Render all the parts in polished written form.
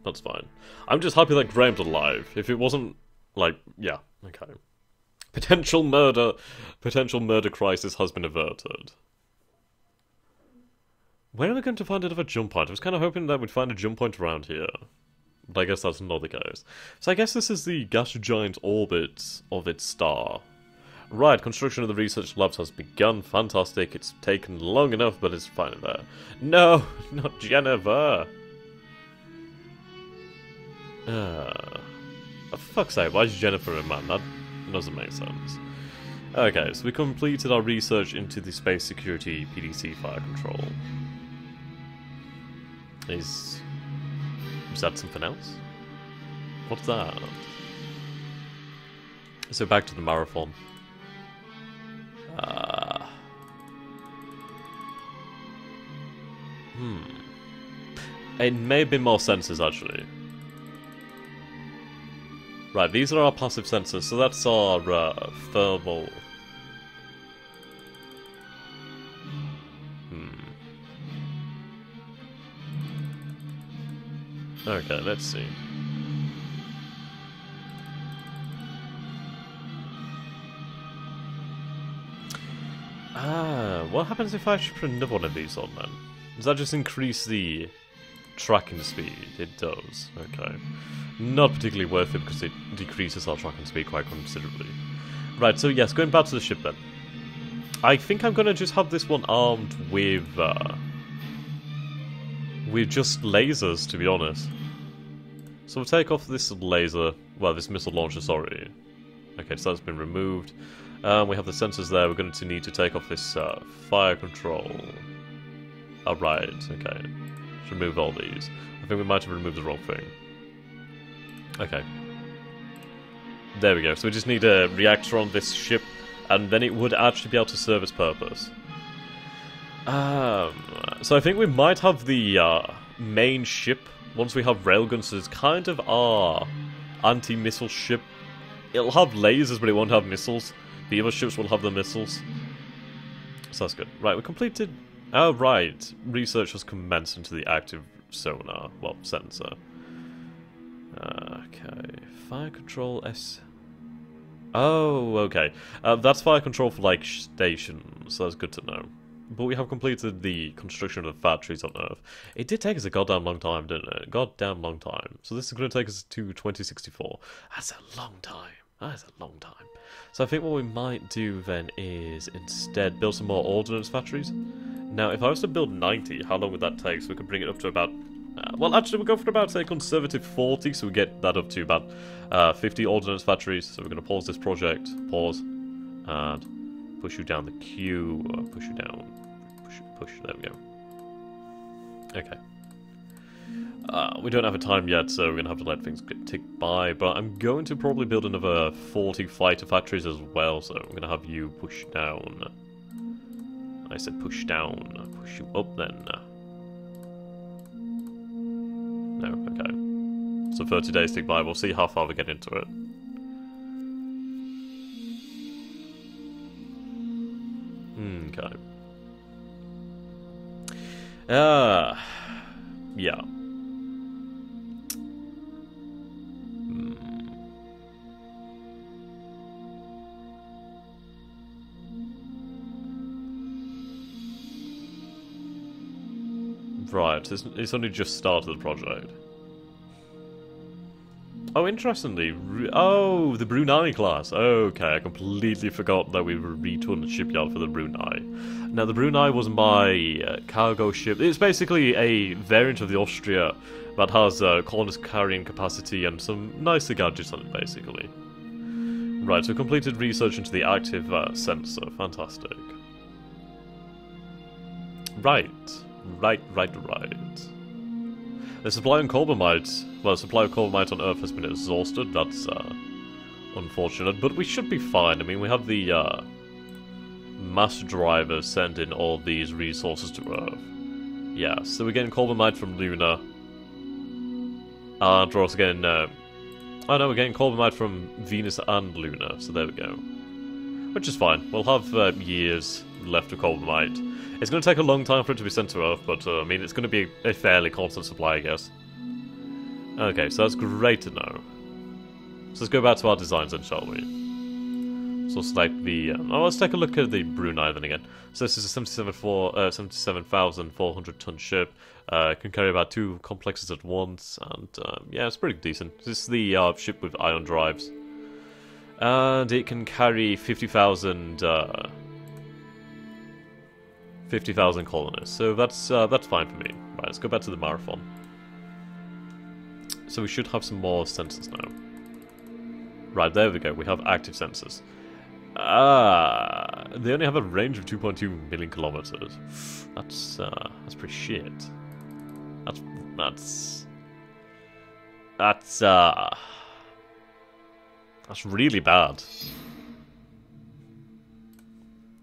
That's fine. I'm just happy that Graham's alive. If it wasn't, like, yeah, okay. Potential murder crisis has been averted. Where are we going to find another jump point? I was kind of hoping that we'd find a jump point around here. But I guess that's not the case. So I guess this is the gas giant orbit of its star. Right, construction of the research labs has begun. Fantastic. It's taken long enough, but it's finally there. No, not Jennifer. For fuck's sake, why is Jennifer a man? That doesn't make sense. Okay, so we completed our research into the space security PDC fire control. Is that something else? What's that? So back to the marathon. It may have been more sensors, actually. Right, these are our passive sensors, so that's our thermal... Okay, let's see. What happens if I actually put another one of these on then? Does that just increase the tracking speed? It does, okay. Not particularly worth it because it decreases our tracking speed quite considerably. Right, so yes, going back to the ship then. I think I'm gonna just have this one armed with just lasers, to be honest. So we'll take off this laser, well, this missile launcher, sorry. Okay, so that's been removed. We have the sensors there. We're going to need to take off this fire control. Oh, right, okay. Should remove all these. I think we might have removed the wrong thing. Okay. There we go. So we just need a reactor on this ship, and then it would actually be able to serve its purpose. So I think we might have the main ship, once we have railguns, as kind of our anti-missile ship. It'll have lasers, but it won't have missiles. The other ships will have the missiles. So that's good. Right, we completed... Oh, right. Research has commenced into the active sonar. Well, sensor. Okay. Fire control S... Oh, okay. That's fire control for, like, stations. So that's good to know. But we have completed the construction of the factories on Earth. It did take us a goddamn long time, didn't it? Goddamn long time. So this is going to take us to 2064. That's a long time. That is a long time. So I think what we might do then is instead build some more ordnance factories. Now, if I was to build 90, how long would that take? So we could bring it up to about... well, actually, we'll go for about, say, conservative 40, so we get that up to about 50 ordnance factories. So we're going to pause this project, pause, and push you down the queue, push you down, push, there we go. Okay. We don't have a time yet, so we're going to have to let things tick by, but I'm going to probably build another 40 fighter factories as well, so I'm going to have you push down. I said push down, push you up then. No, okay. So 30 days tick by, we'll see how far we get into it. Okay. Yeah. Right, it's only just started the project. Oh, interestingly, oh, the Brunei class. Okay, I completely forgot that we were retooling the shipyard for the Brunei. Now, the Brunei was my cargo ship. It's basically a variant of the Austria that has colonist carrying capacity and some nicer gadgets on it, basically. Right, so completed research into the active sensor. Fantastic. Right. The supply of cobalt, well, supply of cobalt on Earth has been exhausted. That's unfortunate, but we should be fine. I mean, we have the mass drivers sending all these resources to Earth. Yeah, so we're getting cobalt from Luna, and we're also getting oh no, we're getting cobalt from Venus and Luna. So there we go, which is fine. We'll have years left of cobalt. It's going to take a long time for it to be sent to Earth, but I mean, it's going to be a fairly constant supply, I guess. Okay, so that's great to know. So let's go back to our designs then, shall we? So select the... let's take a look at the Brunei then again. So this is a 77,400 ton ship. Can carry about 2 complexes at once, and yeah, it's pretty decent. This is the ship with ion drives. And it can carry 50,000 colonists, so that's fine for me. Right, let's go back to the Marathon. So we should have some more sensors now. Right, there we go, we have active sensors. They only have a range of 2.2 million kilometers. That's pretty shit. That's really bad.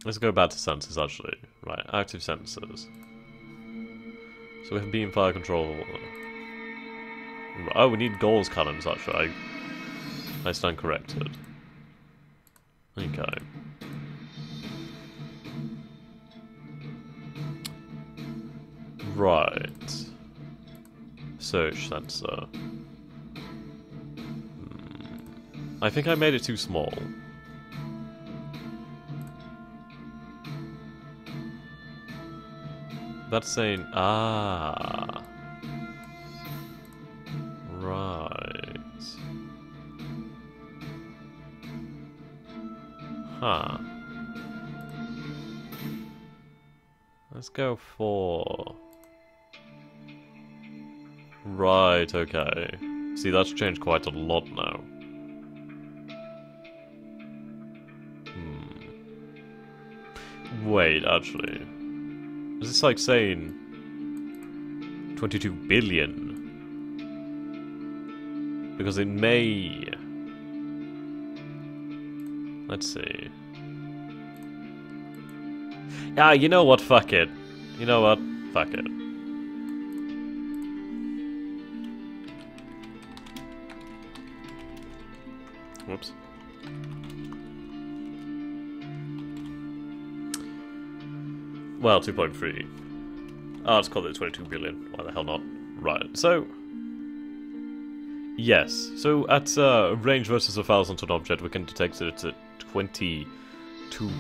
Let's go back to sensors, actually. Right, active sensors. So we have beam fire control. Oh, we need goals cannons, actually. I stand corrected. Okay. Right. Search sensor. I think I made it too small. That's saying, right. Huh. Let's go for... Right, okay. See, that's changed quite a lot now. Wait, actually. Is this like saying 22 billion? Because it may... Let's see. Yeah, you know what? Fuck it. You know what? Fuck it. Whoops. Well, 2.3. Oh, let's call it 22 billion. Why the hell not? Right, so... Yes, so at range versus a 1,000-ton object, we can detect it at 22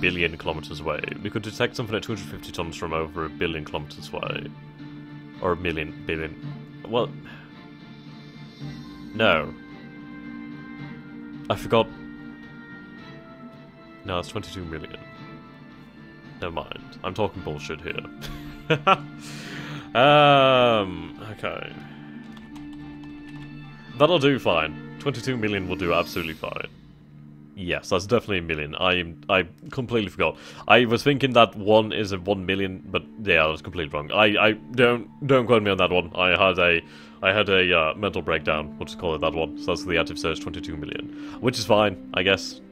billion kilometers away. We could detect something at 250 tons from over 1 billion kilometers away. Or a billion. Well... No. I forgot... No, it's 22 million. Never mind. I'm talking bullshit here. Okay. That'll do fine. 22 million will do absolutely fine. Yes, that's definitely a million. I completely forgot. I was thinking that 1 is a 1 million, but yeah, I was completely wrong. I don't quote me on that one. I had a mental breakdown. We'll just call it that one. So that's the active search 22 million, which is fine, I guess.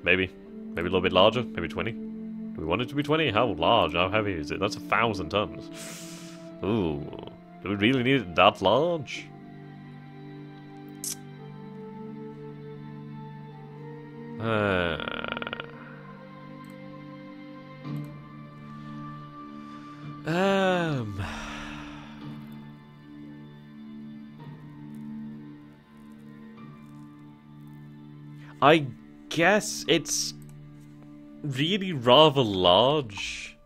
Maybe a little bit larger. Maybe 20. Do we want it to be 20? How large? How heavy is it? That's 1,000 tons. Ooh, do we really need it that large? I guess it's really rather large,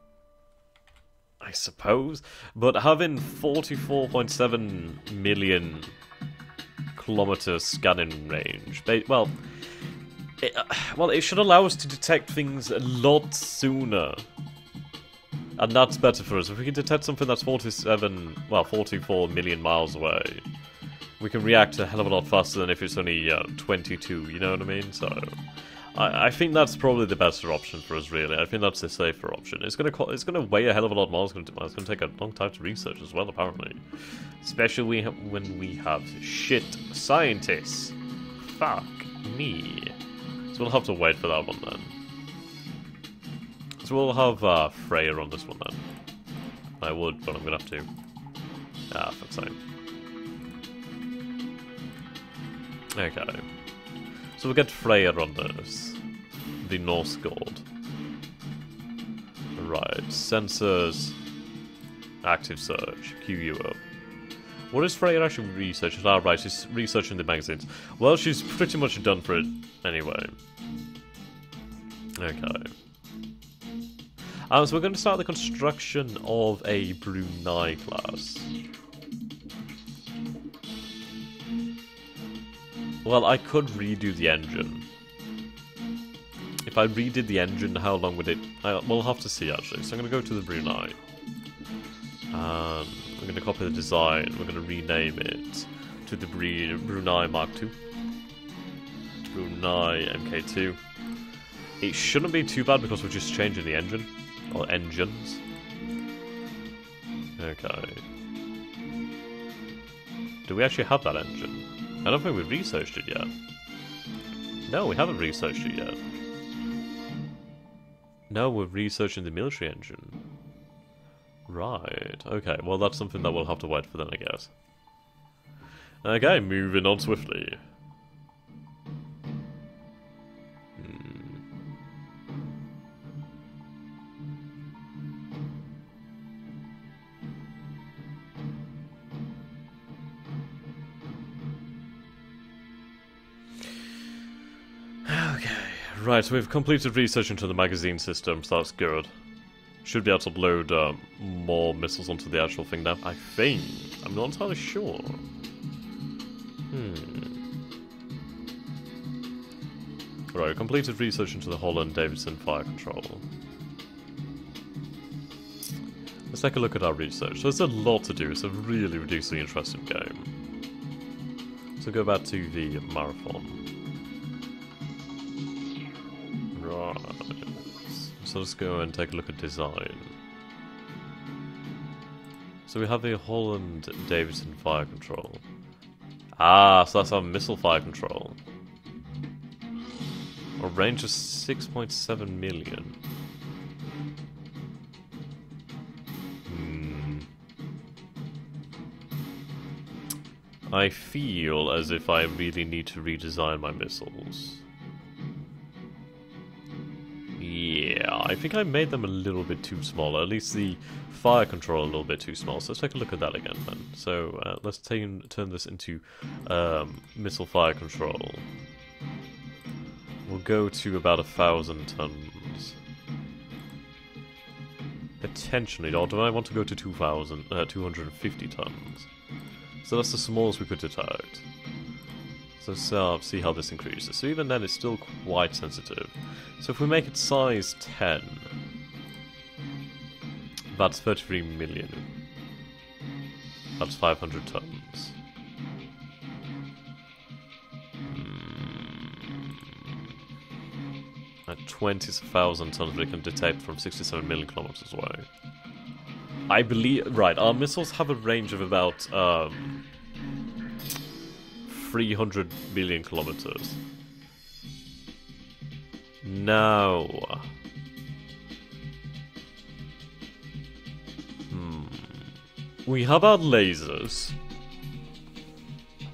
I suppose, but having 44.7 million kilometer scanning range, well, it should allow us to detect things a lot sooner. And that's better for us. If we can detect something that's 44 million miles away, we can react a hell of a lot faster than if it's only 22, you know what I mean? So, I think that's probably the better option for us, really. I think that's the safer option. It's gonna weigh a hell of a lot more. It's gonna take a long time to research as well, apparently. Especially when we have shit scientists. Fuck me. So we'll have to wait for that one then. So we'll have Freya on this one then. I would, but I'm gonna have to. Fuck's sake. Okay. So we'll get Freya on this. The Norse god. Right. Sensors. Active search. Queue you up. What is Freya actually researching? Ah, right, she's researching the magazines. Well, she's pretty much done for it anyway. Okay. So we're going to start the construction of a Brunei class. Well, I could redo the engine. If I redid the engine, how long would it... we'll have to see, actually. So I'm going to go to the Brunei. We're going to copy the design. We're going to rename it to the Brunei Mark II. Brunei MK2. It shouldn't be too bad because we're just changing the engine. Or engines. Okay. Do we actually have that engine? I don't think we've researched it yet. No, we haven't researched it yet. No, we're researching the military engine. Right, okay, well that's something that we'll have to wait for then, I guess. Okay, moving on swiftly. Right, so we've completed research into the magazine system, so that's good. Should be able to load more missiles onto the actual thing now, I think. I'm not entirely sure. Right, completed research into the Holland-Davidson fire control. Let's take a look at our research. There's a lot to do, it's a really ridiculously interesting game. So go back to the marathon. So let's go and take a look at design. So we have the Holland-Davidson fire control. Ah, so that's our missile fire control. A range of 6.7 million. I feel as if I really need to redesign my missiles. Yeah, I think I made them a little bit too small, at least the fire control a little bit too small, so let's take a look at that again then. So let's turn this into missile fire control. We'll go to about 1,000 tons. Potentially, or do I want to go to 250 tons? So that's the smallest we could detect. So let's see how this increases. So even then it's still quite sensitive. So if we make it size 10, that's 33 million. That's 500 tons. At 20,000 tons we can detect from 67 million kilometers away. I believe... Right, our missiles have a range of about 300 million kilometers. Now... We have our lasers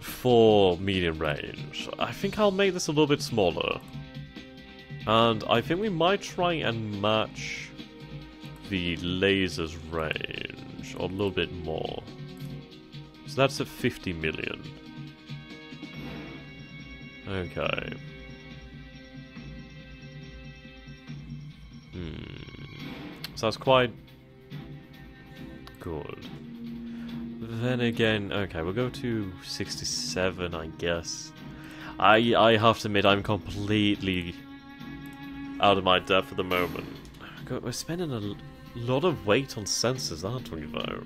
for medium range. I think I'll make this a little bit smaller. And I think we might try and match the lasers range, or a little bit more. So that's at 50 million. Okay. So that's quite good. Then again, okay, we'll go to 67, I guess. I have to admit, I'm completely out of my depth at the moment. We're spending a lot of weight on sensors, aren't we, though?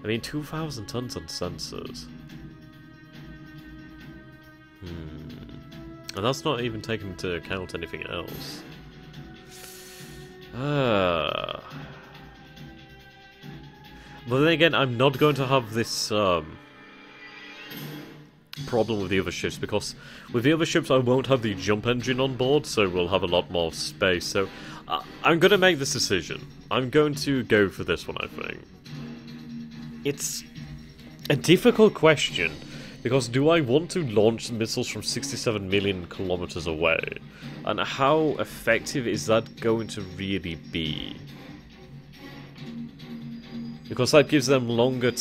I mean, 2,000 tons on sensors. And that's not even taking into account anything else. But then again, I'm not going to have this problem with the other ships, because with the other ships I won't have the jump engine on board, so we'll have a lot more space. So I'm going to make this decision. I'm going to go for this one, I think. It's a difficult question, because do I want to launch missiles from 67 million kilometers away? And how effective is that going to really be? Because that gives them longer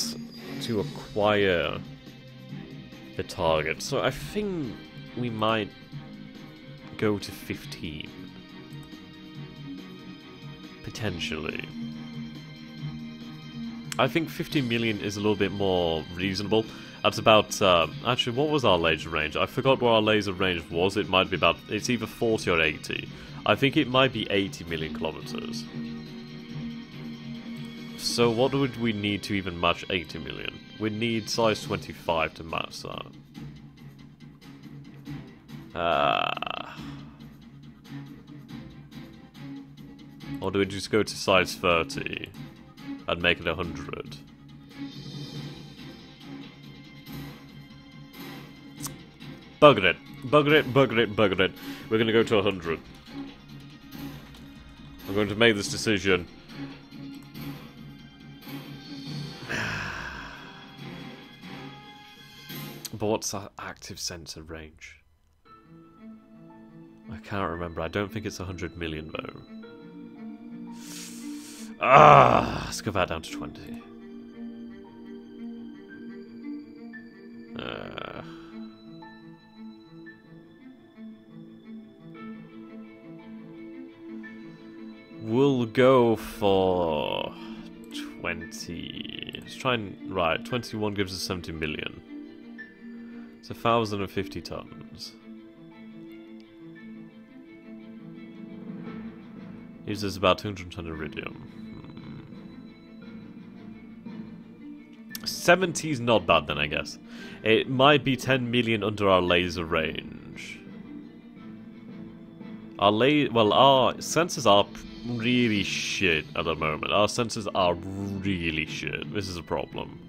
to acquire the target. So I think we might go to 15. Potentially. I think 15 million is a little bit more reasonable. That's about, actually, what was our laser range? I forgot what our laser range was. It might be about, it's either 40 or 80. I think it might be 80 million kilometers. So what would we need to even match 80 million? We need size 25 to match that. Or do we just go to size 30 and make it 100? Bugger it. Bugger it, bugger it, bugger it. We're going to go to 100. I'm going to make this decision. But what's our active sensor range? I can't remember. I don't think it's 100 million though. Let's go back down to 20. We'll go for 20. Let's try and... Right, 21 gives us 70 million. It's 1,050 tons. Uses about 210 iridium. 70 is not bad then, I guess. It might be 10 million under our laser range. Our sensors are really shit at the moment. Our sensors are really shit. This is a problem.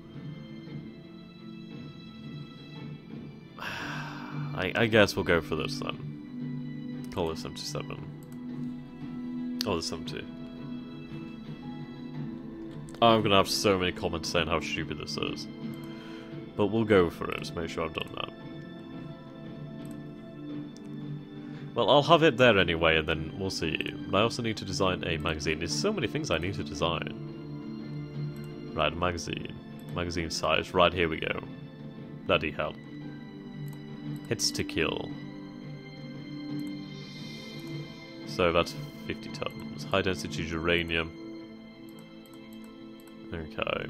I guess we'll go for this then. Call it 77. Oh, the 70. I'm gonna have so many comments saying how stupid this is. But we'll go for it, just make sure I've done that. Well, I'll have it there anyway, and then we'll see. But I also need to design a magazine. There's so many things I need to design. Right, magazine. Magazine size. Right, here we go. Bloody hell. Hits to kill. So that's 50 tons. High density uranium. Okay.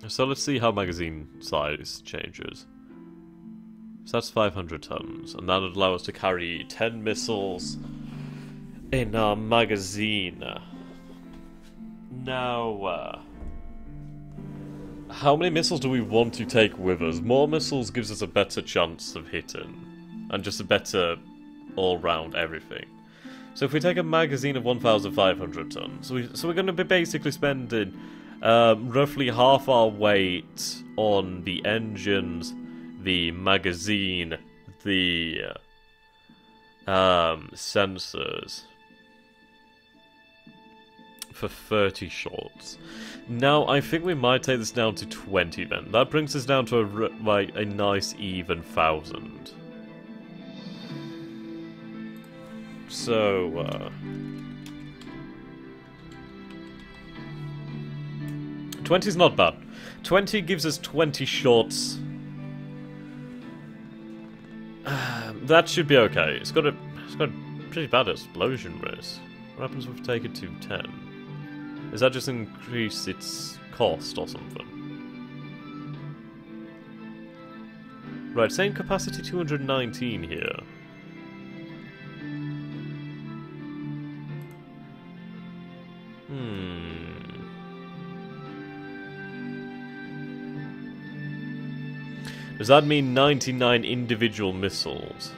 So let's see how magazine size changes. So that's 500 tons, and that would allow us to carry 10 missiles in our magazine. Now, how many missiles do we want to take with us? More missiles gives us a better chance of hitting, and just a better all-round everything. So if we take a magazine of 1,500 tons, so we're going to be basically spending roughly half our weight on the engines, the magazine, the sensors for 30 shots. Now, I think we might take this down to 20 then. That brings us down to a nice even 1,000. So, 20 is not bad. 20 gives us 20 shots. That should be okay. It's got a pretty bad explosion risk. What happens if we take it to 10? Does that just increase its cost or something? Right, same capacity 219 here. Does that mean 99 individual missiles?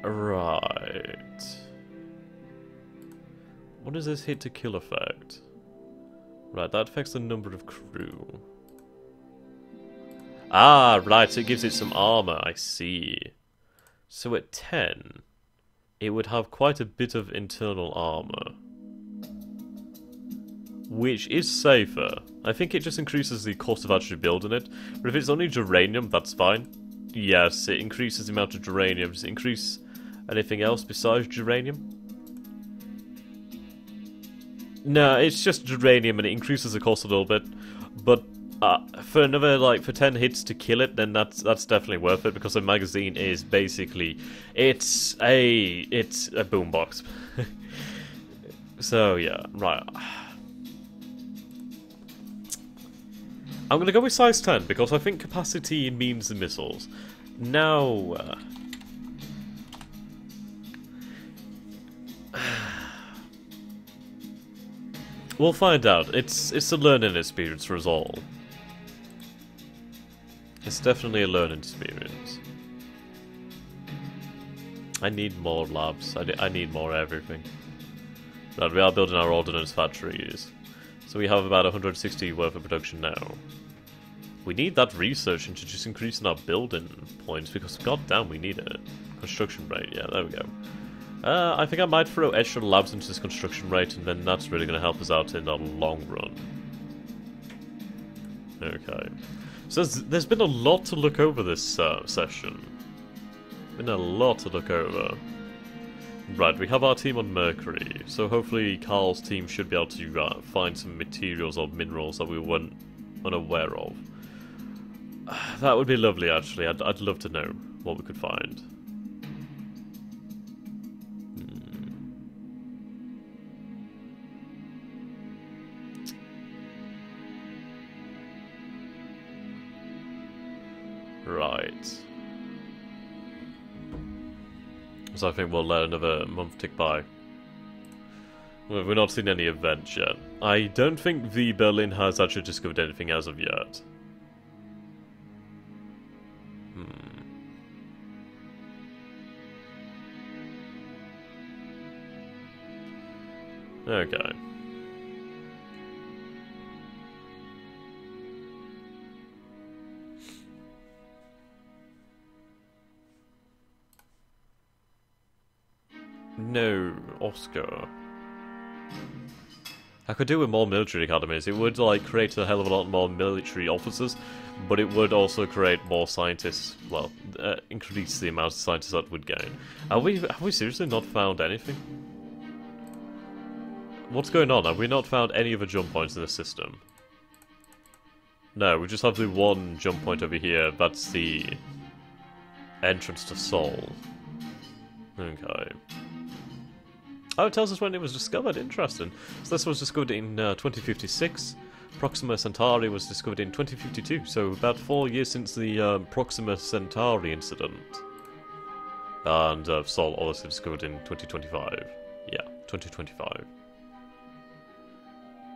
Right. What is this hit to kill effect? Right, that affects the number of crew. Ah, right, so it gives it some armor, I see. So at 10, it would have quite a bit of internal armor. Which is safer. I think it just increases the cost of actually building it. But if it's only geranium, that's fine. Yes, it increases the amount of geranium. Does it increase anything else besides geranium? No, it's just uranium and it increases the cost a little bit. But for another, like, for 10 hits to kill it, then that's definitely worth it, because the magazine is basically, it's a boombox. So, yeah, right. I'm gonna go with size 10, because I think capacity means the missiles. Now, we'll find out. It's a learning experience for us all. It's definitely a learning experience. I need more labs. I need more everything. Right, we are building our ordnance factories. So we have about 160 worth of production now. We need that research into just increasing our building points, because goddamn we need it. Construction rate, yeah, there we go. I think I might throw extra labs into this construction rate, and then that's really going to help us out in the long run. Okay. So there's been a lot to look over this session. Been a lot to look over. Right, we have our team on Mercury, so hopefully Carl's team should be able to find some materials or minerals that we weren't unaware of. That would be lovely, actually. I'd love to know what we could find. Right. So I think we'll let another month tick by. We've not seen any events yet. I don't think the Berlin has actually discovered anything as of yet. Okay. No, Oscar. I could do with more military academies. It would, like, create a hell of a lot more military officers, but it would also create more scientists. Well, increase the amount of scientists that would gain. Have we seriously not found anything? What's going on? Have we not found any other jump points in the system? No, we just have the one jump point over here. That's the entrance to Sol. Okay. Oh, it tells us when it was discovered. Interesting. So this was discovered in 2056. Proxima Centauri was discovered in 2052. So about 4 years since the Proxima Centauri incident. And Sol obviously discovered in 2025. Yeah, 2025.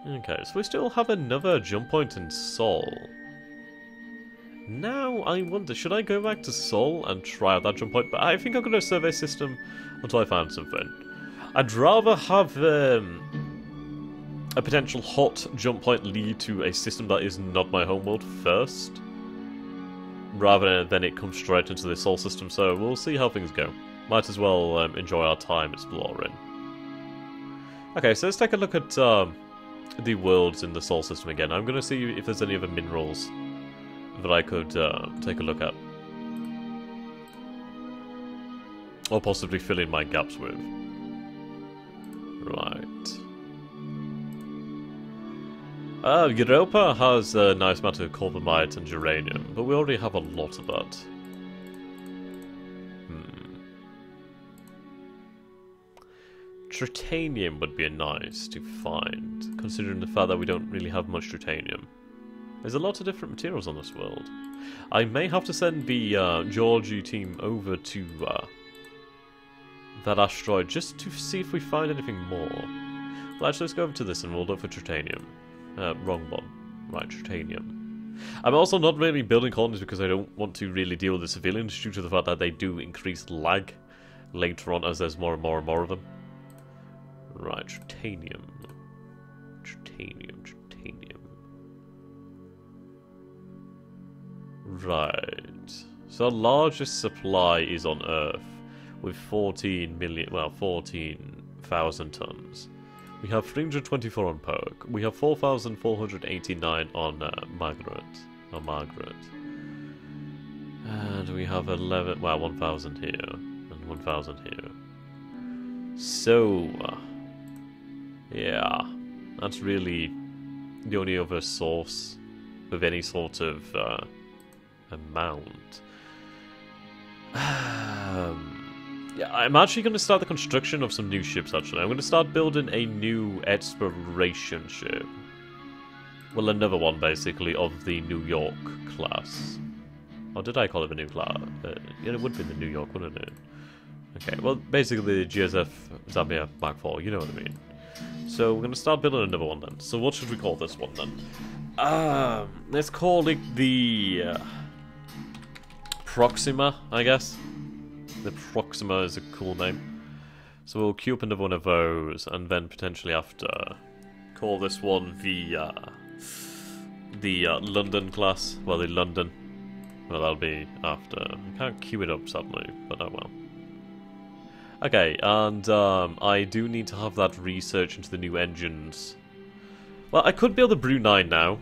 Okay, so we still have another jump point in Sol. Now, I wonder, should I go back to Sol and try out that jump point? But I think I'm going to survey system until I find something. I'd rather have a potential hot jump point lead to a system that is not my homeworld first, rather than it come straight into the Sol system, so we'll see how things go. Might as well enjoy our time exploring. Okay, so let's take a look at the worlds in the Sol system again. I'm going to see if there's any other minerals that I could take a look at. Or possibly fill in my gaps with. Right. Europa has a nice amount of carbonite and uranium, but we already have a lot of that. Tritanium would be nice to find, considering the fact that we don't really have much tritanium. There's a lot of different materials on this world. I may have to send the Georgie team over to that asteroid just to see if we find anything more. Well, actually, let's go over to this and we'll look for tritanium. Wrong one. Right, tritanium. I'm also not really building colonies because I don't want to really deal with the civilians due to the fact that they do increase lag later on as there's more and more and more of them. Right, tritanium. Tritanium. Right. So our largest supply is on Earth, with 14,000 tons. We have 324 on Perk. We have 4,489 on Margaret. And we have 1,000 here, and 1,000 here. So, yeah. That's really the only other source with any sort of amount. Yeah, I'm actually going to start the construction of some new ships, actually. I'm going to start building a new exploration ship. Well, another one, basically, of the New York class. Or did I call it the new class? Yeah, it would be the New York, wouldn't it? Okay, well, basically the GSF Zambia Mark IV, you know what I mean. So we're going to start building another one then. So what should we call this one then? Let's call it the Proxima, I guess. The Proxima is a cool name. So we'll queue up another one of those, and then potentially after call this one the London class. Well, the London. Well, that'll be after. I can't queue it up suddenly, but oh well. Okay, and I do need to have that research into the new engines. Well, I could build a Brunei now.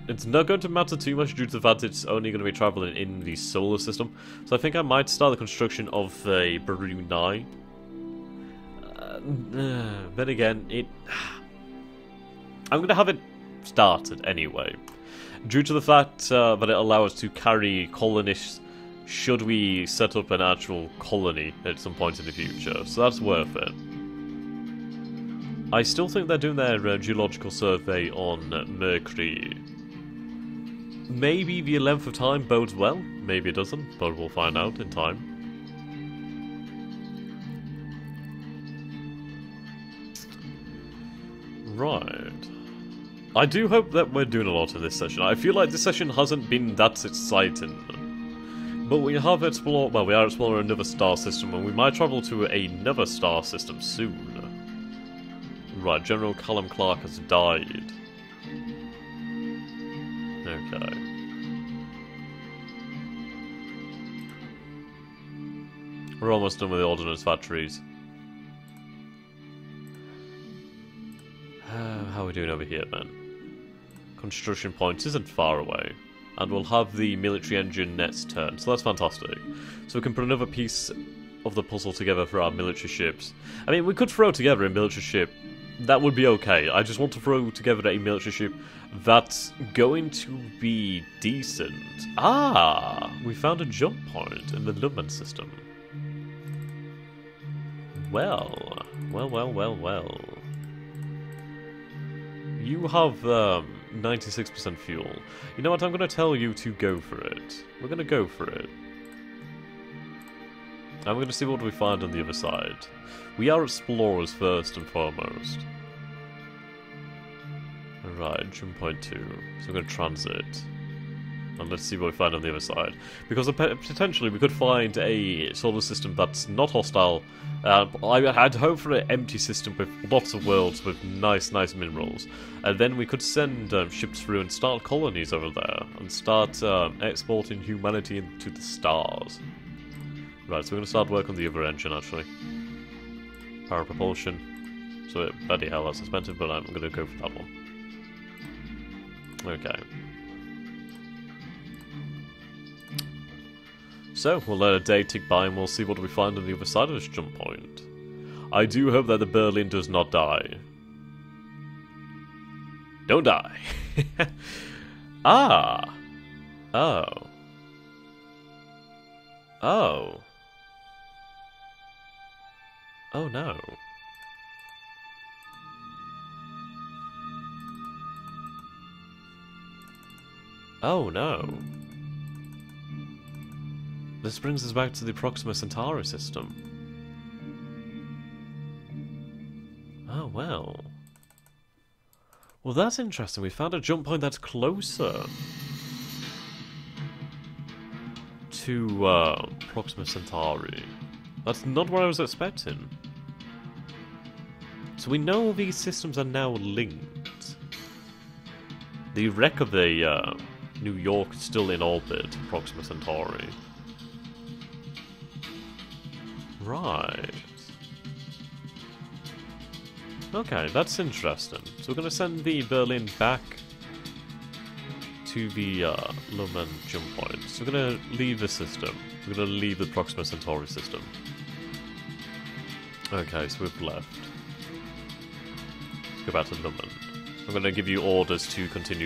It's not going to matter too much due to the fact it's only going to be travelling in the solar system. So I think I might start the construction of a Brunei. Then again, I'm going to have it started anyway. Due to the fact that it allows us to carry colonists should we set up an actual colony at some point in the future. So that's worth it. I still think they're doing their geological survey on Mercury. Maybe the length of time bodes well, maybe it doesn't, but we'll find out in time. Right. I do hope that we're doing a lot of this session. I feel like this session hasn't been that exciting. But we have explored, well, we are exploring another star system, and we might travel to another star system soon. Right, General Callum Clark has died. Okay. We're almost done with the ordnance factories. How are we doing over here then? Construction point isn't far away. And we'll have the military engine next turn, so that's fantastic. So we can put another piece of the puzzle together for our military ships. I mean, we could throw together a military ship. That would be okay. I just want to throw together a military ship that's going to be decent. Ah! We found a jump point in the Lumen system. Well. You have 96% fuel. You know what, I'm going to tell you to go for it. We're going to go for it. And we're going to see what we find on the other side. We are explorers first and foremost. Alright, jump point 2. So we're going to transit. And let's see what we find on the other side. Because potentially we could find a solar system that's not hostile. I'd hope for an empty system with lots of worlds with nice minerals. And then we could send ships through and start colonies over there. And start exporting humanity into the stars. Right, so we're going to start work on the other engine actually. Power propulsion. So bloody hell, that's expensive, but I'm going to go for that one. Okay. So, we'll let a day tick by and we'll see what we find on the other side of this jump point. I do hope that the Berlin does not die. Don't die! Ah! Oh. Oh. Oh no. Oh no. This brings us back to the Proxima Centauri system. Oh, well. Well, that's interesting. We found a jump point that's closer to Proxima Centauri. That's not what I was expecting. So we know these systems are now linked. The wreck of the New York is still in orbit, Proxima Centauri. Right. Okay, that's interesting. So we're going to send the Berlin back to the Lumen jump point. So we're going to leave the system. We're going to leave the Proxima Centauri system. Okay, so we've left. Let's go back to Lumen. I'm going to give you orders to continue